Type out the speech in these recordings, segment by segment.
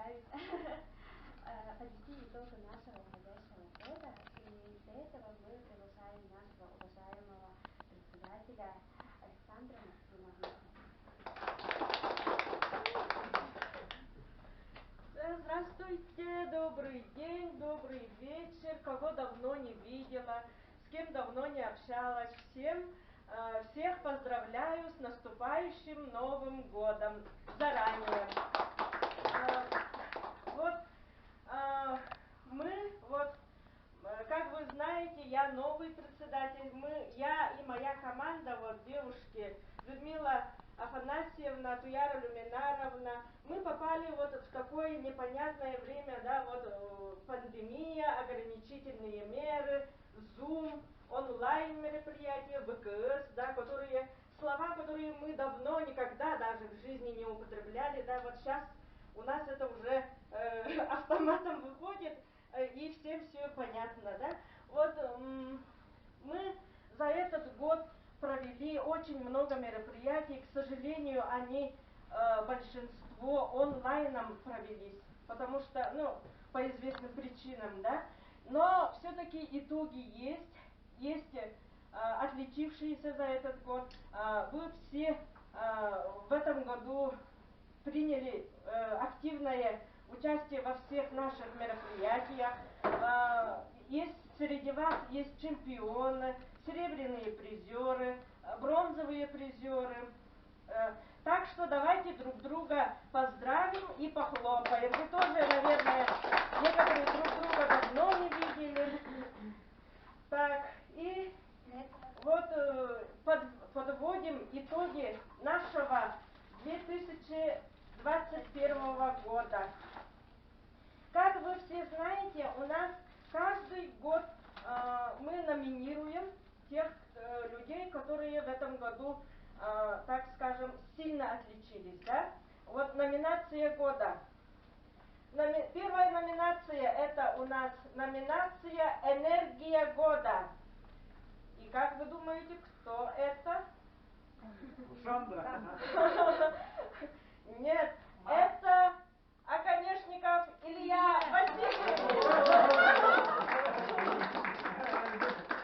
представить, подвести итоги нашего уходящего года. И для этого мы приглашаем нашего уважаемого председателя Александра Максимовича. Здравствуйте, добрый день, добрый вечер. Кого давно не видела, с кем давно не общалась. Всех поздравляю с наступающим Новым годом заранее. Как вы знаете, я новый председатель. Я и моя команда, девушки, Людмила Афанасьевна, Туяра Люминаровна, мы попали в такое непонятное время, пандемия, ограничительные меры, Zoom, онлайн мероприятия, ВКС, слова, которые мы давно никогда даже в жизни не употребляли, сейчас у нас это уже автоматом выходит, и всем все понятно, мы за этот год провели очень много мероприятий. К сожалению, они большинство онлайном провелись, потому что, по известным причинам, но все-таки итоги есть отличившиеся за этот год. Вы все в этом году приняли активное участие во всех наших мероприятиях. Среди вас есть чемпионы, серебряные призеры, бронзовые призеры. Так что давайте друг друга поздравим и похлопаем. Вы тоже, наверное, некоторые друг друга давно не видели. Так, и подводим итоги нашего 2021 года. Как вы все знаете, у нас каждый год мы номинируем тех людей, которые в этом году, так скажем, сильно отличились. Номинация года. Первая номинация — это у нас номинация «Энергия года». И как вы думаете, кто это? Сандра. Нет, это Оконешников Илья Васильевич.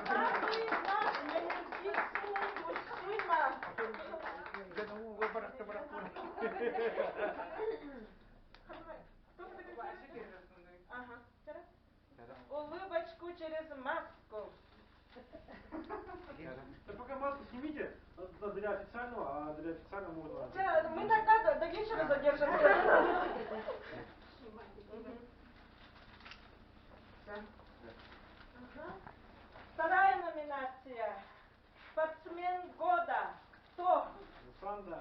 Самый наш энергичный мужчина. Ага. Улыбочку через маску. Да пока маску снимите для официального, а для официального можно. Мы тогда до вечера задержимся. Вторая номинация. Спортсмен года. Кто? Сандра.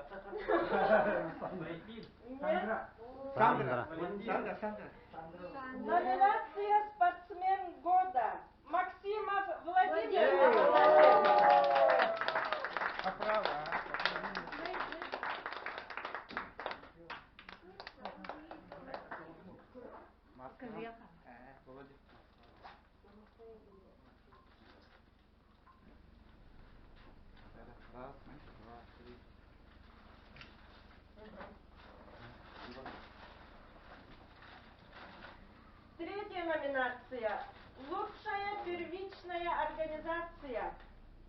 Сандра. Номинация «Спортсмен года». Максимов Владимир. Третья номинация. Лучшая первичная организация.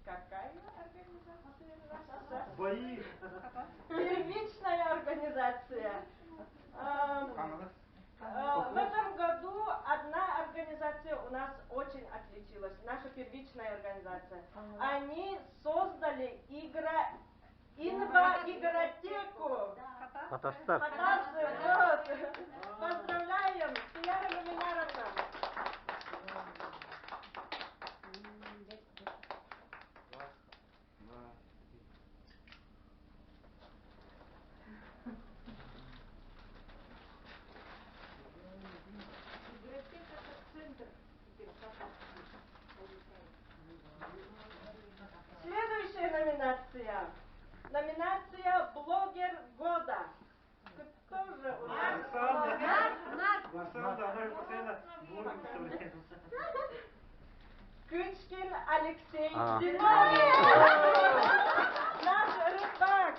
Какая организация наша? Бои. Первичная организация. В этом году одна организация у нас очень отличилась. Наша первичная организация. Они создали игротеку. Поздравляем, Туяра Люминаровна. Следующая номинация. Номинация «Блогер года». Кто же у нас? Кычкин Алексей Зиновьевич. Наш рыбак.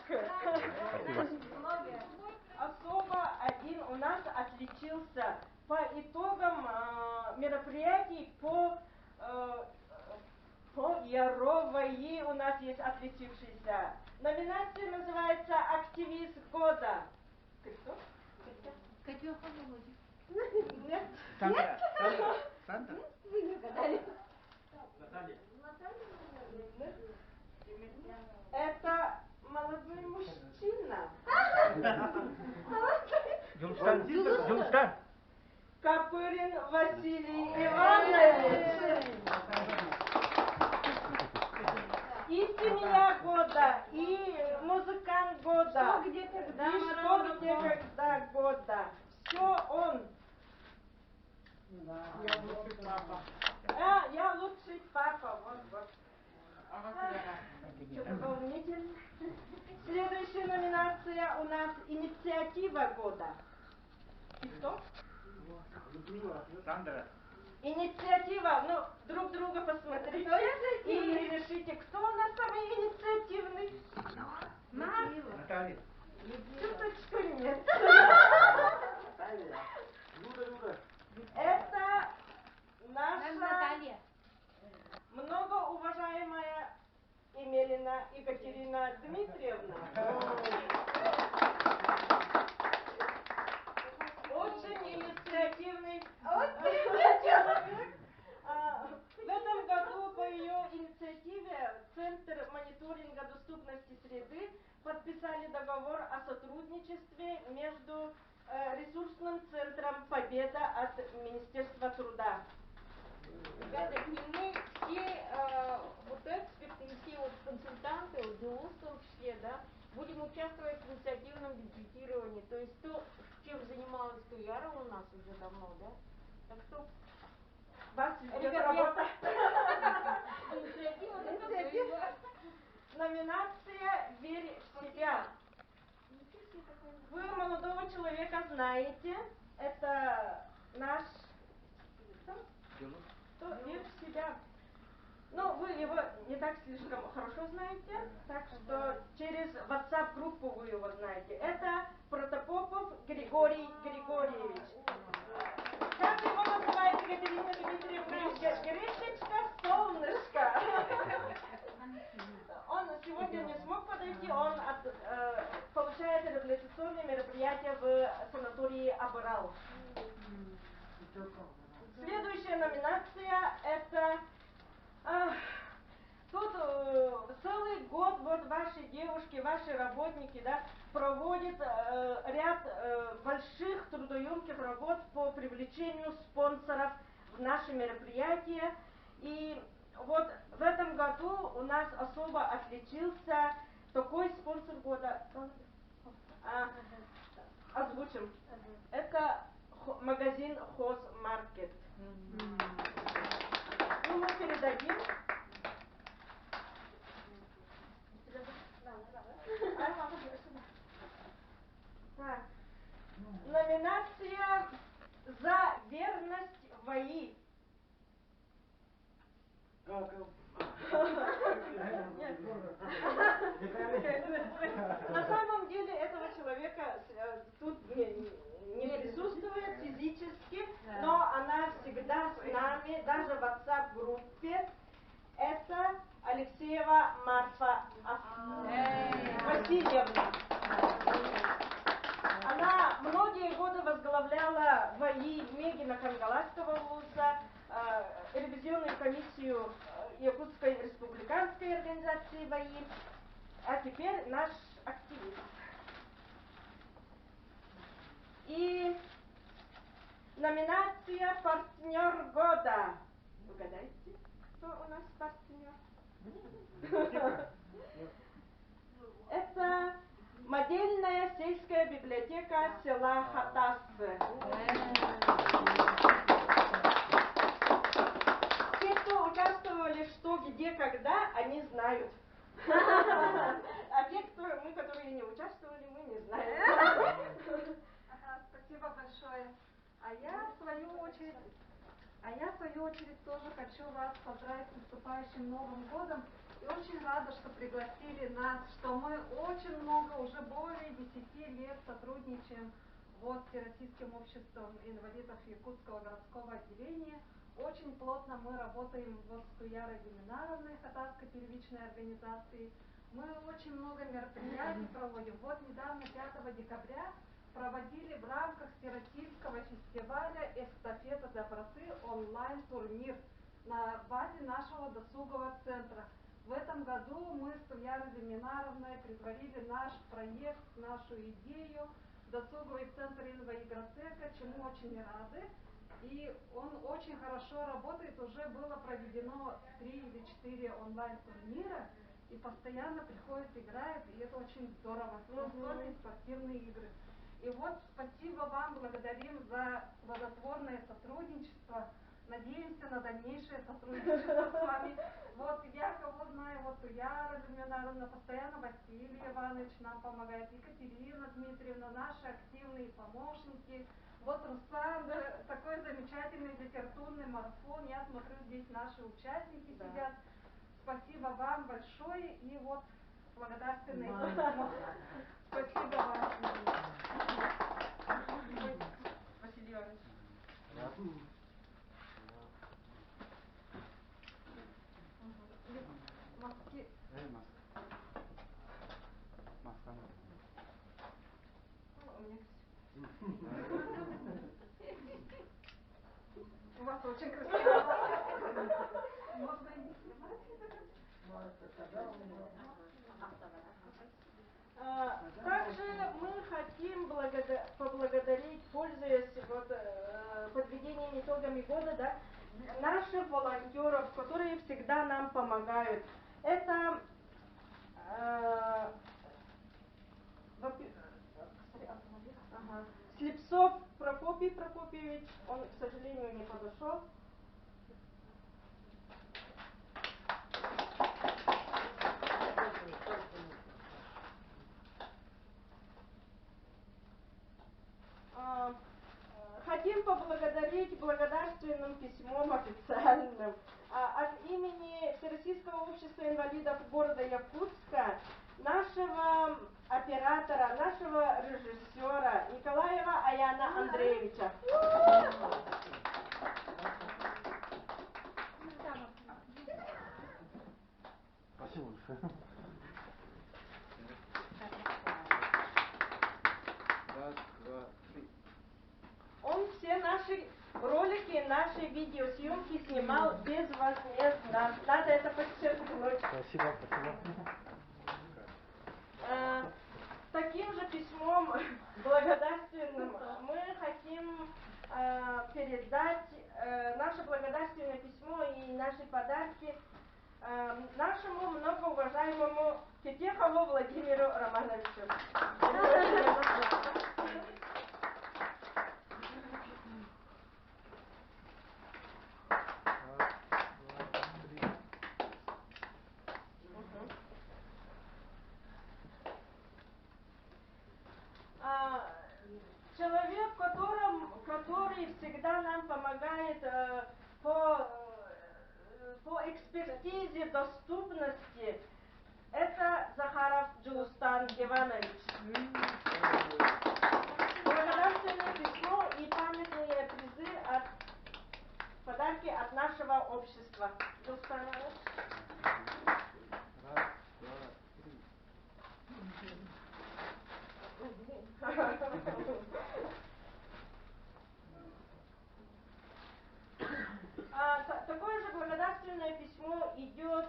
Особо один у нас отличился РОВИ у нас есть отличившийся. Номинация называется «Активист года». Ты кто? Катюха Володя. Нет. Сандра. Сандра. Вы не угадали. Наталья. Это молодой мужчина. Юлстан. Копырин Василий Иванович. И семья года, и музыкант года, Что, где, когда, и что, где, когда года. Все он. Я лучший папа. Я лучший папа. Вот. Что-то волнительно. Следующая номинация у нас «Инициатива года». И кто? Сандра. Инициатива, ну, друг друга посмотрите и решите, кто у нас самый инициативный. Наталья. Чуточку нет. Люда. Это наша Наталья. многоуважаемая Емелина Екатерина Дмитриевна. Очень инициативный человек. В этом году по ее инициативе Центр мониторинга доступности среды подписали договор о сотрудничестве между ресурсным центром «Победа» от Министерства труда. Ребята, и мы все вот эксперты и все вот консультанты, вот ДУС в том числе, да, будем участвовать в инициативном бюджетировании. То есть то, чем занималась Туяра у нас уже давно, да? Так что Вас ждет ребят, работа. инициатива. Номинация «Верь в себя». Вы молодого человека знаете. Это наш... Кто? Верь в себя. Ну, вы его не так слишком хорошо знаете, так что через WhatsApp-группу вы его знаете. Это Протопопов Григорий Григорьевич. Как его называет Екатерина Дмитриевна? Гришечка Солнышко. Он сегодня не смог подойти, он получает реабилитационные мероприятия в санатории Абырал. Следующая номинация это тут целый год вот ваши девушки, ваши работники, да, проводят ряд больших трудоемких работ по привлечению спонсоров в наши мероприятия. И вот в этом году у нас особо отличился такой спонсор года. Озвучим. Это магазин Хозмаркет. Ну, мы передадим. Так. Номинация «За верность ВАИ». На самом деле этого человека тут не присутствует физически, но она всегда с нами, даже в WhatsApp-группе. Это Алексеева Марфа Васильевна. Она многие годы возглавляла ВАИ Мегина Кангаласского вуза, ревизионную комиссию Якутской республиканской организации ВАИ, а теперь наш активист. И номинация «Партнер года». Угадайте, кто у нас партнер? Это модельная сельская библиотека села Хатасцы. Те, кто участвовали «Что, где, когда», они знают. А те, которые не участвовали, мы не знаем. Спасибо большое. А я в свою очередь тоже хочу вас поздравить с наступающим Новым годом. И очень рада, что пригласили нас, что мы очень много, уже более 10 лет сотрудничаем вот с Всероссийским обществом инвалидов Якутского городского отделения. Очень плотно мы работаем вот с Туярой Деминаровной, Хатарской первичной организацией. Мы очень много мероприятий проводим. Вот недавно, 5 декабря, проводили в рамках Всероссийского фестиваля «Эстафета доброты» онлайн-турнир на базе нашего досугового центра. В этом году мы с Туярой Деминаровной предварили наш проект, нашу идею, досуговый центр инвоигротека, чему очень рады. И он очень хорошо работает, уже было проведено 3 или 4 онлайн-турнира, и постоянно приходят, играют, и это очень здорово, настольные спортивные игры. И вот спасибо вам, благодарим за плодотворное сотрудничество, надеемся на дальнейшее сотрудничество с вами. Вот я кого знаю, вот Туяра Деминаровна, постоянно Василий Иванович нам помогает, Екатерина Дмитриевна, наши активные помощники. Вот Руслан, такой замечательный литературный марафон. Я смотрю, здесь наши участники сидят. Спасибо вам большое. И вот благодарственный письмо. Спасибо вам. Василий Иванович. Маски. Маска. У вас очень красиво. Можно и не снимать. Также мы хотим поблагодарить, пользуясь подведением итогами года, да, наших волонтеров, которые всегда нам помогают. Это Слепцов Прокопий Прокопьевич, он, к сожалению, не подошел. Хотим поблагодарить благодарственным письмом официальным от имени Всероссийского общества инвалидов города Якутска нашего оператора, нашего режиссера Николаева Аяна Андреевича. Спасибо большое. Раз, два, три. Он все наши ролики, наши видеосъемки снимал безвозмездно. Надо это подчеркнуть. Спасибо, спасибо. Таким же письмом благодарственным мы хотим передать наше благодарственное письмо и наши подарки нашему многоуважаемому Фетехову Владимиру Романовичу. Человек, который всегда нам помогает по экспертизе доступности, это Захаров Джулстан Иванович. Благодарственное письмо и памятные призы подарки от нашего общества. Джулстан Иванович. Раз, два, три. Такое же благодарственное письмо идет,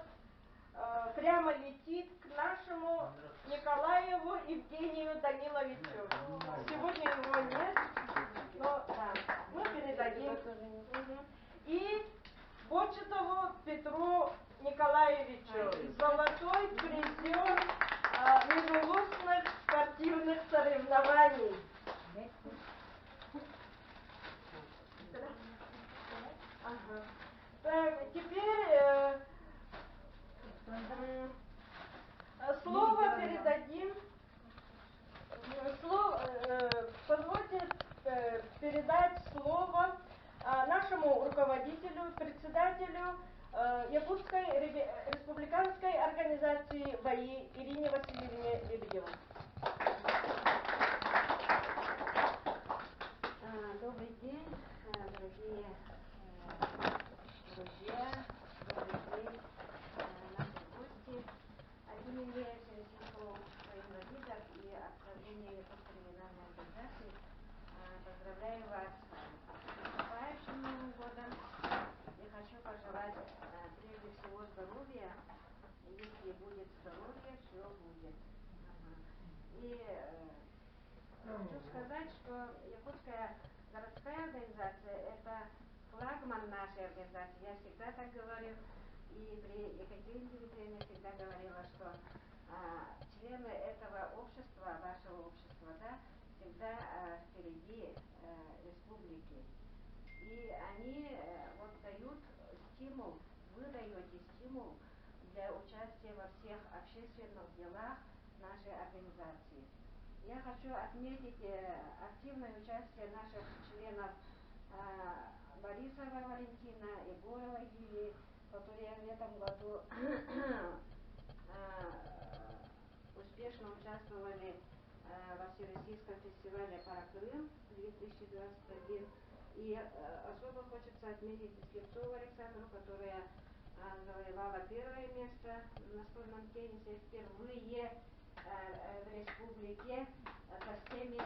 прямо летит к нашему Николаеву Евгению Даниловичу. Сегодня его нет, но да, мы передадим. И Бочетову Петру Николаевичу, золотой призер межвузных спортивных соревнований. Так, теперь слово передадим. Позвольте передать слово нашему руководителю, председателю Якутской республиканской организации БАИ Ирине Васильевне Лебедевой. Добрый день, дорогие имени Всероссийского общества инвалидов и Отправления Якутской региональной организации поздравляю вас с наступающим Новым годом и хочу пожелать прежде всего здоровья. Если будет здоровье, все будет. И хочу сказать, что Якутская городская организация – это флагман нашей организации. Я всегда так говорю. И при Екатерине Дмитриевне всегда говорила, что члены этого общества, вашего общества, да, всегда впереди республики. И они вот дают стимул, вы даете стимул для участия во всех общественных делах нашей организации. Я хочу отметить активное участие наших членов Борисова Валентина, Егоровой Юлии, которые в этом году успешно участвовали во Всероссийском фестивале «Паракрым» 2021. И особо хочется отметить Слепцову Александру, которая завоевала первое место в настольном теннисе впервые в республике со всеми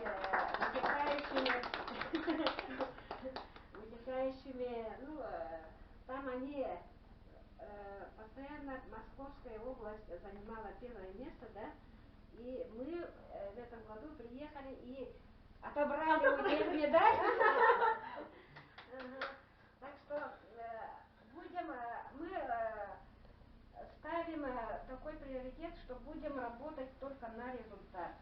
вытекающими, ну, там они постоянно Московская область занимала первое место, да, и мы в этом году приехали и отобрали у них медаль. Так что мы ставим такой приоритет, что будем работать только на результат,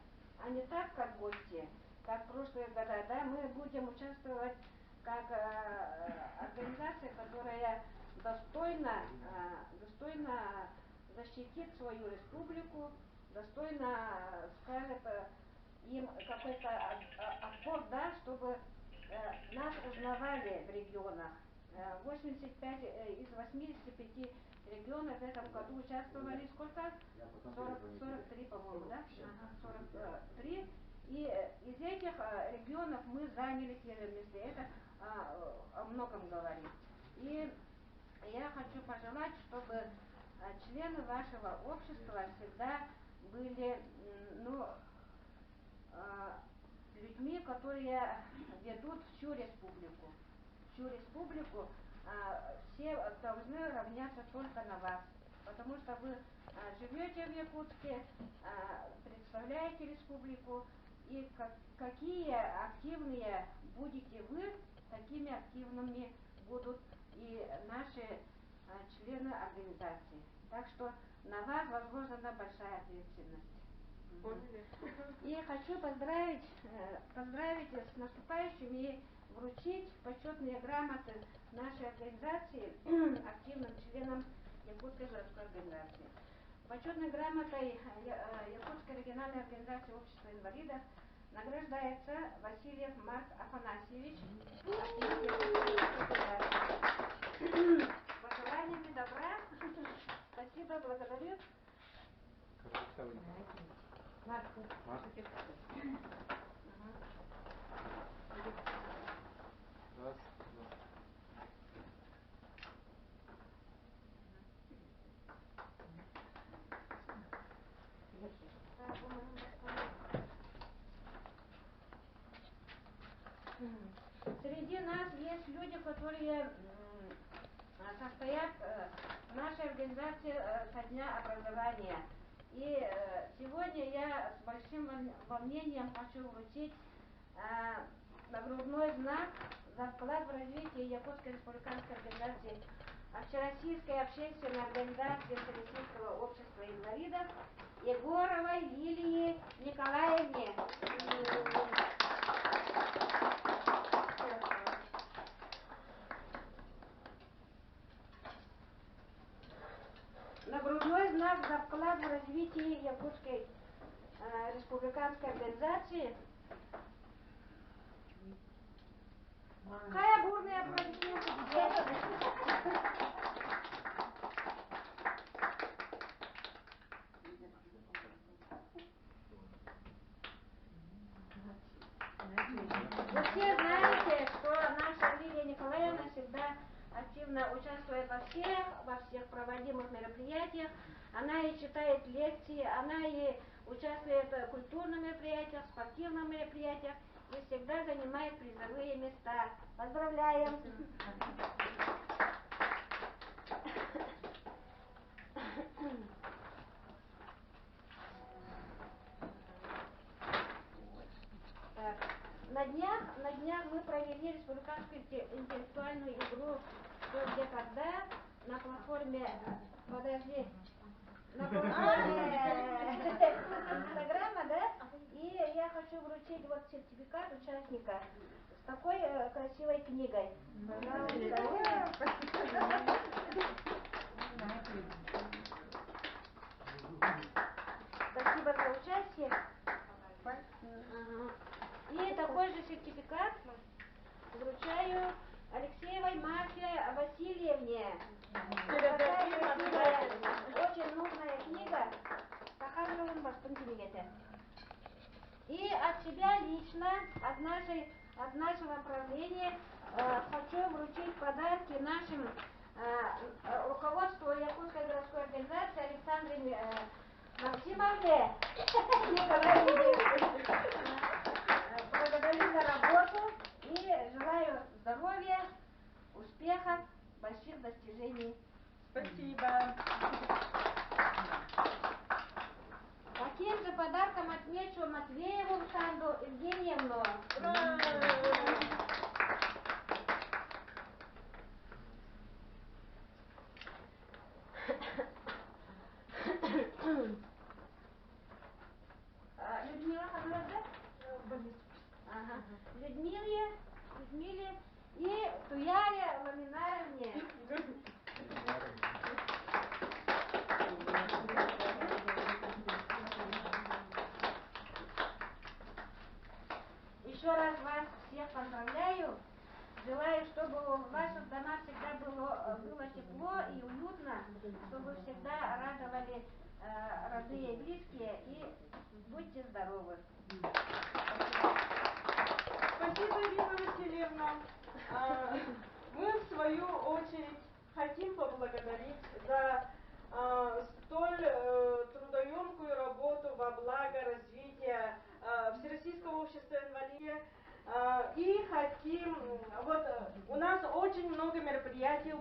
а не так, как гости, как в прошлые года, да, мы будем участвовать как организация, которая достойно защитит свою республику, достойно скажет им какой-то отпор, да, чтобы нас узнавали в регионах. 85 из 85 регионов в этом году участвовали сколько? 43, по-моему, да? 43. И из этих регионов мы заняли первое место. Это о многом говорит. И я хочу пожелать, чтобы члены вашего общества всегда были, ну, людьми, которые ведут всю республику. Всю республику все должны равняться только на вас, потому что вы живете в Якутске, представляете республику, и какие активные будете вы, такими активными будут и наши члены организации. Так что на вас возложена большая ответственность. И хочу поздравить с наступающим и вручить почетные грамоты нашей организации активным членам Якутской городской организации. Почетной грамотой Якутской региональной организации общества инвалидов награждается Васильев Марк Афанасьевич, активист Якутской организации. Пожеланиями добра. Спасибо, благодарю. Марку. Раз, два. Среди нас есть люди, которые состоят в нашей организации со дня образования. И сегодня я с большим волнением хочу вручить нагрудной знак за вклад в развитие Якутской республиканской организации Общероссийской общественной организации Всероссийского общества инвалидов Егоровой Лилии Николаевне. Нагрудной знак за вклад в развитие Якутской республиканской организации. Какая бурная аплодисменты. Вы все знаете, что наша Лилия Николаевна всегда активно активно участвует во всех проводимых мероприятиях. Она и читает лекции, она и участвует в культурных мероприятиях, спортивных мероприятиях и всегда занимает призовые места. Поздравляем! На днях мы провели республиканскую интеллектуальную игру «Что, где, когда» на платформе, на платформе Инстаграма, да? И я хочу вручить вот сертификат участника с такой красивой книгой. Спасибо за участие. И такой же сертификат вручаю Алексеевой Марфе Васильевне. Очень нужная книга. И от себя лично, от нашего правления хочу вручить подарки нашим руководству Якутской городской организации Александре Максимовне. Благодарю за работу и желаю здоровья, успехов, больших достижений. Спасибо. Таким же подарком отмечу Матвееву Санду Евгеньевну. Людмила Хамлада? Ага. Людмиле и Туяре Ламинаровне. Еще раз вас всех поздравляю. Желаю, чтобы в ваших домах всегда было тепло и уютно, чтобы всегда радовали родные и близкие, и будьте здоровы. Спасибо, Ирина Васильевна. Мы, в свою очередь, хотим поблагодарить за столь трудоемкую работу во благо развития Всероссийского общества инвалидов. И хотим, вот у нас очень много мероприятий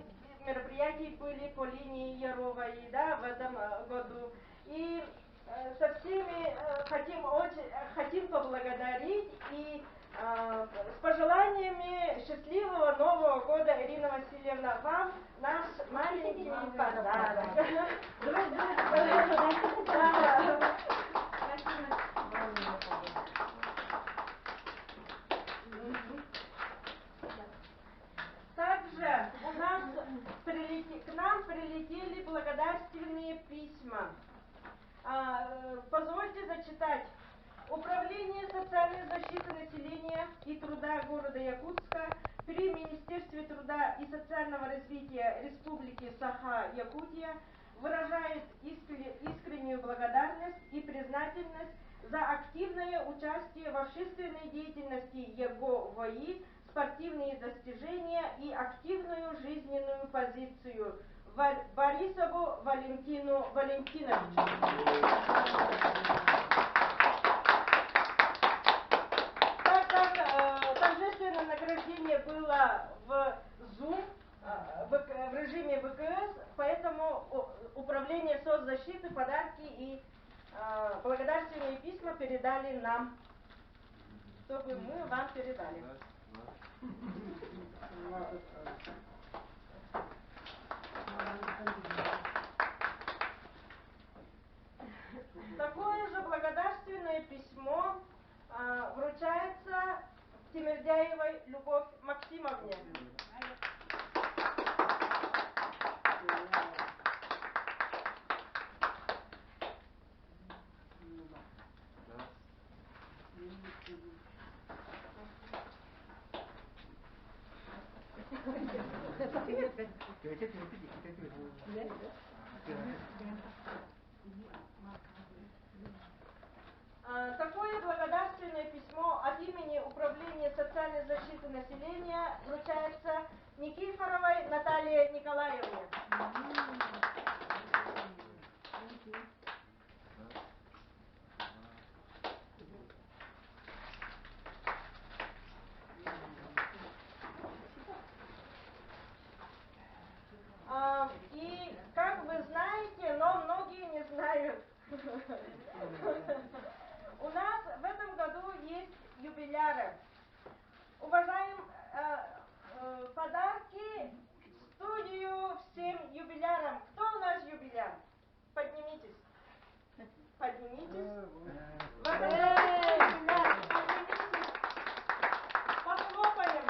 были по линии Яровой, да, в этом году. И со всеми хотим поблагодарить и с пожеланиями счастливого Нового года, Ирина Васильевна, вам наш маленький подарок. Также к нам прилетели благодарственные письма. Позвольте зачитать. Управление социальной защиты населения и труда города Якутска при Министерстве труда и социального развития Республики Саха-Якутия выражает искреннюю благодарность и признательность за активное участие в общественной деятельности ЕГО-ВОИ, спортивные достижения и активную жизненную позицию Борисову Валентину Валентиновичу. Так как торжественное награждение было в Zoom, в режиме ВКС, поэтому управление соцзащиты подарки и благодарственные письма передали нам, чтобы мы вам передали. Такое же благодарственное письмо вручается Тимирдяевой Любовь Максимовне. Такое благодарственное письмо от имени Управления социальной защиты населения вручается Никифоровой Наталье Николаевне. И как вы знаете, но многие не знают, у нас в этом году есть юбиляры. Уважаем подарки в студию всем юбилярам. Кто у нас юбиляр? Поднимитесь. Поднимитесь. Поднимитесь. Похлопаем.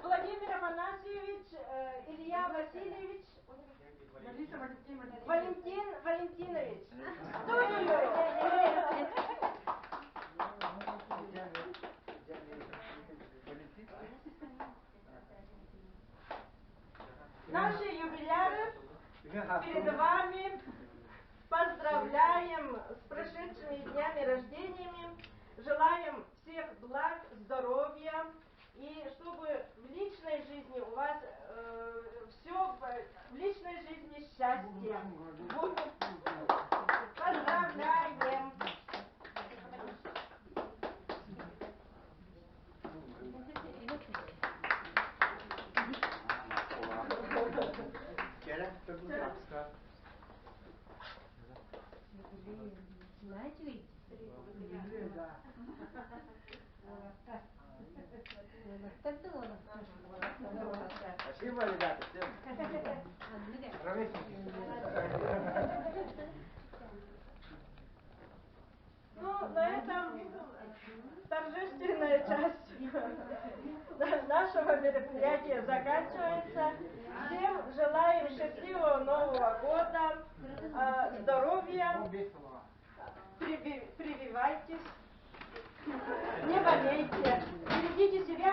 Владимир Афанасьевич, Илья Васильевич, Валентин Валентинович. Студию. Наши юбиляры перед вами. Поздравляем с прошедшими днями рождениями. Желаем всех благ, здоровья. И чтобы в личной жизни у вас все в личной жизни счастье. Поздравляем! Спасибо, ребята, всем. Ну, на этом торжественная часть нашего мероприятия заканчивается. Всем желаем счастливого Нового года, здоровья, прививайтесь, не болейте, берегите себя